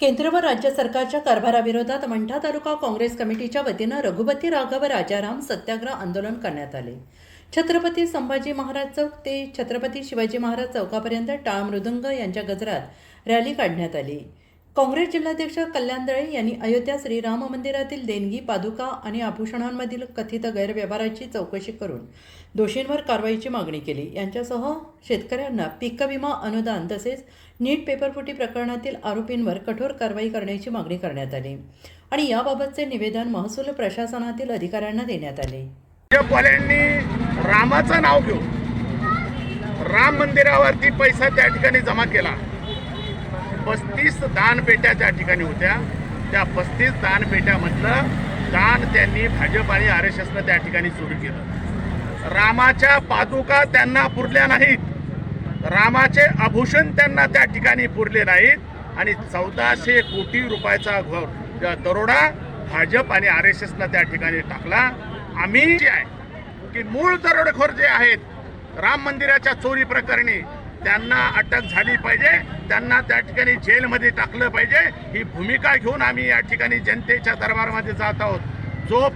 केंद्र व राज्य सरकारच्या कारभाराविरोधात मंठा तालुका काँग्रेस कमिटीच्या वतीनं रघुपती राघव राजाराम सत्याग्रह आंदोलन करण्यात आले। छत्रपती संभाजी महाराज चौक ते छत्रपती शिवाजी महाराज चौकापर्यंत टाळ मृदुंग यांच्या गजरात रॅली काढण्यात आली। काँग्रेस जिल्हाध्यक्ष कल्याण दळे यांनी अयोध्या श्रीराम मंदिरातील देणगी, पादुका आणि आभूषणांमधील कथित गैरव्यवहाराची चौकशी करून दोषींवर कारवाईची मागणी केली। यांच्यासह शेतकऱ्यांना पीक विमा अनुदान तसेच नीट पेपरफुटी प्रकरणातील आरोपींवर कठोर कारवाई करण्याची मागणी करण्यात आली आणि याबाबतचे निवेदन महसूल प्रशासनातील अधिकाऱ्यांना देण्यात आले। भाजपवाल्यांनी रामाचं नाव घेऊन राम मंदिरावरती पैसा त्या ठिकाणी जमा केला। 35 दानपेट्या त्या ठिकाणी होत्या। त्या 35 दानपेट्यामधलं दान त्यांनी भाजप आणि RSSनं त्या ठिकाणी सुरू केलं। रामाच्या पादुका त्यांना पुरल्या नाहीत, रामाचे आभूषण त्यांना त्या ठिकाणी पुरले नाहीत आणि 1400 कोटी रुपयाचा दरोडा भाजप आणि RSSनं त्या ठिकाणी टाकला। आम्ही जे आहे की मूळ दरोडेखोर जे आहेत राम मंदिराच्या चोरी प्रकरणी त्यांना अटक झाली पाहिजे, त्यांना त्या ठिकाणी जेलमध्ये टाकलं पाहिजे। ही भूमिका घेऊन आम्ही या ठिकाणी जनतेच्या दरबारामध्ये जात आहोत। जो